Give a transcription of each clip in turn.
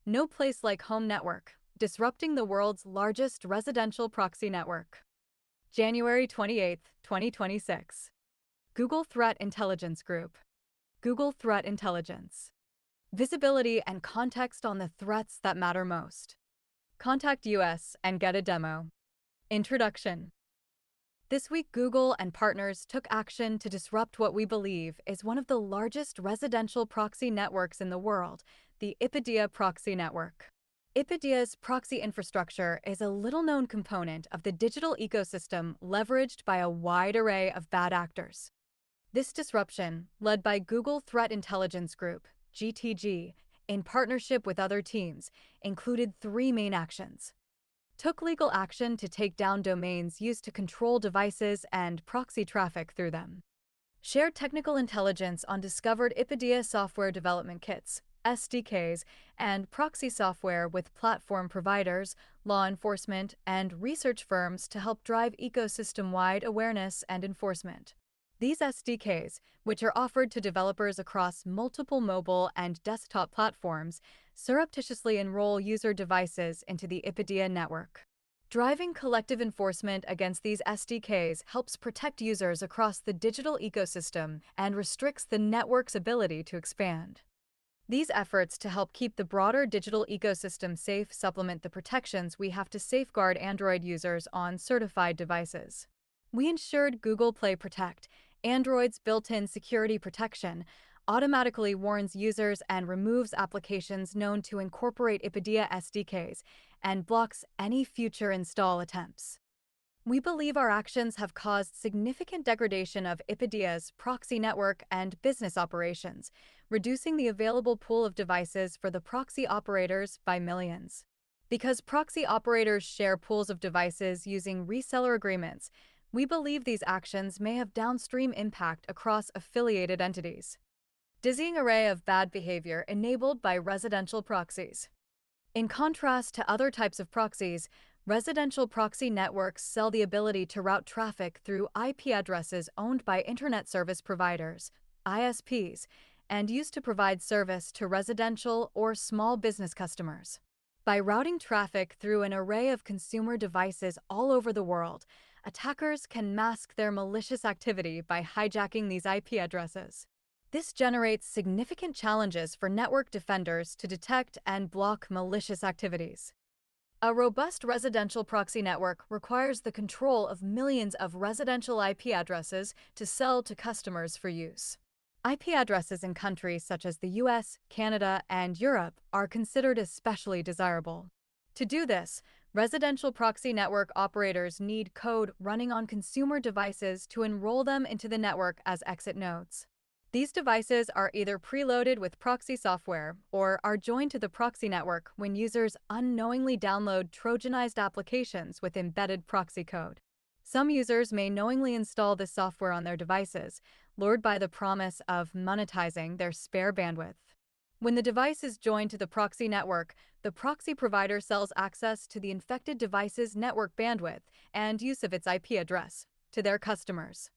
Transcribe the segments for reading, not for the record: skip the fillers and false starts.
No place like home network, disrupting the world's largest residential proxy network. January 28, 2026. Google Threat Intelligence Group. Google Threat Intelligence. Visibility and context on the threats that matter most. Contact us and get a demo. Introduction. This week, Google and partners took action to disrupt what we believe is one of the largest residential proxy networks in the world, the Ipidea proxy network. Ipidea's proxy infrastructure is a little-known component of the digital ecosystem leveraged by a wide array of bad actors. This disruption, led by Google Threat Intelligence Group, GTIG, in partnership with other teams, included three main actions. Took legal action to take down domains used to control devices and proxy traffic through them. Shared technical intelligence on discovered Ipidea software development kits, SDKs, and proxy software with platform providers, law enforcement, and research firms to help drive ecosystem-wide awareness and enforcement. These SDKs, which are offered to developers across multiple mobile and desktop platforms, surreptitiously enroll user devices into the Ipidea network. Driving collective enforcement against these SDKs helps protect users across the digital ecosystem and restricts the network's ability to expand. These efforts to help keep the broader digital ecosystem safe supplement the protections we have to safeguard Android users on certified devices. We ensured Google Play Protect, Android's built-in security protection, automatically warns users and removes applications known to incorporate Ipidea SDKs and blocks any future install attempts. We believe our actions have caused significant degradation of Ipidea's proxy network and business operations, reducing the available pool of devices for the proxy operators by millions. Because proxy operators share pools of devices using reseller agreements, we believe these actions may have downstream impact across affiliated entities. Dizzying array of bad behavior enabled by residential proxies. In contrast to other types of proxies, residential proxy networks sell the ability to route traffic through IP addresses owned by Internet Service Providers, ISPs, and used to provide service to residential or small business customers. By routing traffic through an array of consumer devices all over the world, attackers can mask their malicious activity by hijacking these IP addresses. This generates significant challenges for network defenders to detect and block malicious activities. A robust residential proxy network requires the control of millions of residential IP addresses to sell to customers for use. IP addresses in countries such as the US, Canada, and Europe are considered especially desirable. To do this, residential proxy network operators need code running on consumer devices to enroll them into the network as exit nodes. These devices are either preloaded with proxy software or are joined to the proxy network when users unknowingly download Trojanized applications with embedded proxy code. Some users may knowingly install this software on their devices, lured by the promise of monetizing their spare bandwidth. When the device is joined to the proxy network, the proxy provider sells access to the infected device's network bandwidth and use of its IP address to their customers.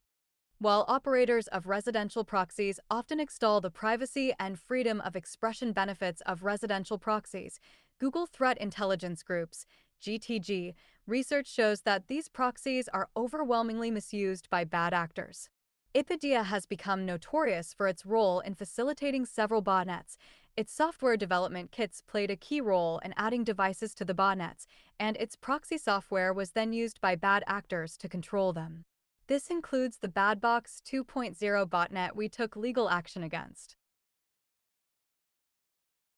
While operators of residential proxies often extol the privacy and freedom of expression benefits of residential proxies, Google Threat Intelligence Group's GTIG research shows that these proxies are overwhelmingly misused by bad actors. Ipidea has become notorious for its role in facilitating several botnets. Its software development kits played a key role in adding devices to the botnets, and its proxy software was then used by bad actors to control them. This includes the Badbox 2.0 botnet we took legal action against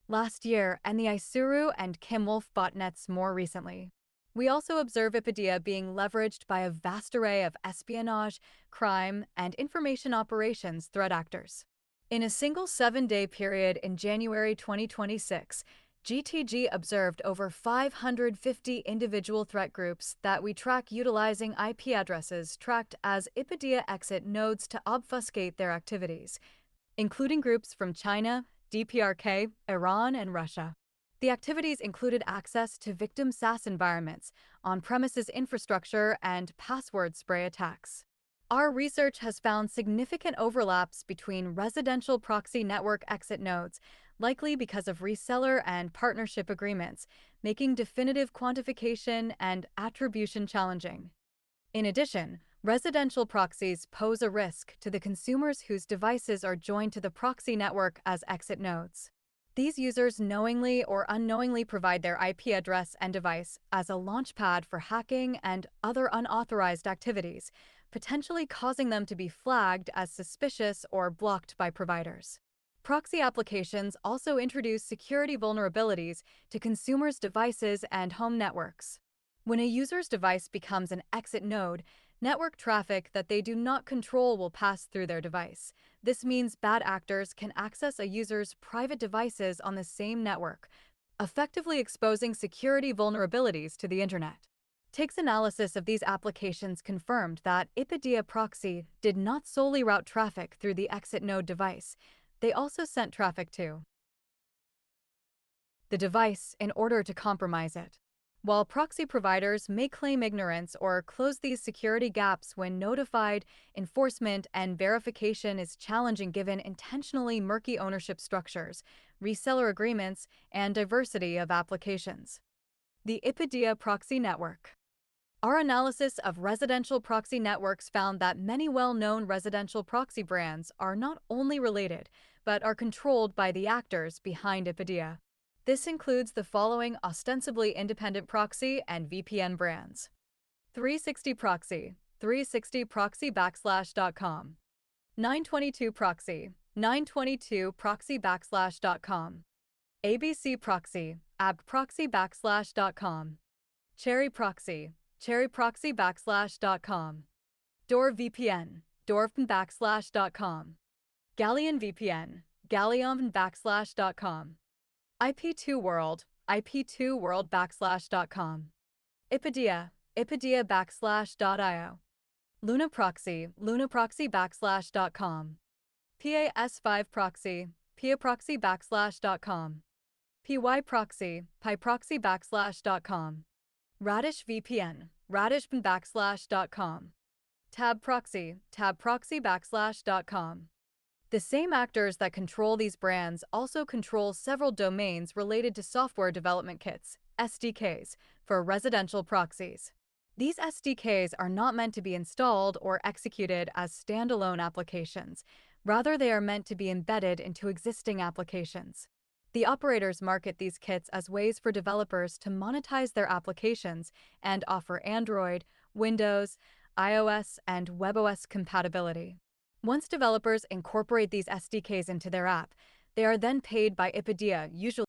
last year, and the Isuru and Kimwolf botnets more recently. We also observe Ipidea being leveraged by a vast array of espionage, crime, and information operations threat actors. In a single 7-day period in January 2026, GTIG observed over 550 individual threat groups that we track utilizing IP addresses tracked as Ipidea exit nodes to obfuscate their activities, including groups from China, DPRK, Iran, and Russia. The activities included access to victim SaaS environments, on-premises infrastructure, and password spray attacks. Our research has found significant overlaps between residential proxy network exit nodes, likely because of reseller and partnership agreements, making definitive quantification and attribution challenging. In addition, residential proxies pose a risk to the consumers whose devices are joined to the proxy network as exit nodes. These users knowingly or unknowingly provide their IP address and device as a launchpad for hacking and other unauthorized activities, potentially causing them to be flagged as suspicious or blocked by providers. Proxy applications also introduce security vulnerabilities to consumers' devices and home networks. When a user's device becomes an exit node, network traffic that they do not control will pass through their device. This means bad actors can access a user's private devices on the same network, effectively exposing security vulnerabilities to the internet. TIG's analysis of these applications confirmed that Ipidea Proxy did not solely route traffic through the exit node device. They also sent traffic to the device in order to compromise it. While proxy providers may claim ignorance or close these security gaps when notified, enforcement and verification is challenging given intentionally murky ownership structures, reseller agreements, and diversity of applications. The Ipidea Proxy Network. Our analysis of residential proxy networks found that many well-known residential proxy brands are not only related, but are controlled by the actors behind Ipidea. This includes the following ostensibly independent proxy and VPN brands. 360 Proxy, 360proxy.com. 922 Proxy, 922 proxy.com. ABC Proxy, abproxy.com. Cherry Proxy, cherryproxy.com. Door VPN, dorf.com. Galleon VPN, galleon.com. IP2 World, ip2world.com. Ipidea, ipidea.io. Luna Proxy, lunaproxy.com. PAS5 Proxy, piaproxy.com. PY Proxy, pyproxy.com. Radish VPN, radish.com. Tab Proxy, tabproxy.com. The same actors that control these brands also control several domains related to software development kits, SDKs, for residential proxies. These SDKs are not meant to be installed or executed as standalone applications. Rather, they are meant to be embedded into existing applications. The operators market these kits as ways for developers to monetize their applications and offer Android, Windows, iOS, and WebOS compatibility. Once developers incorporate these SDKs into their app, they are then paid by Ipidea, usually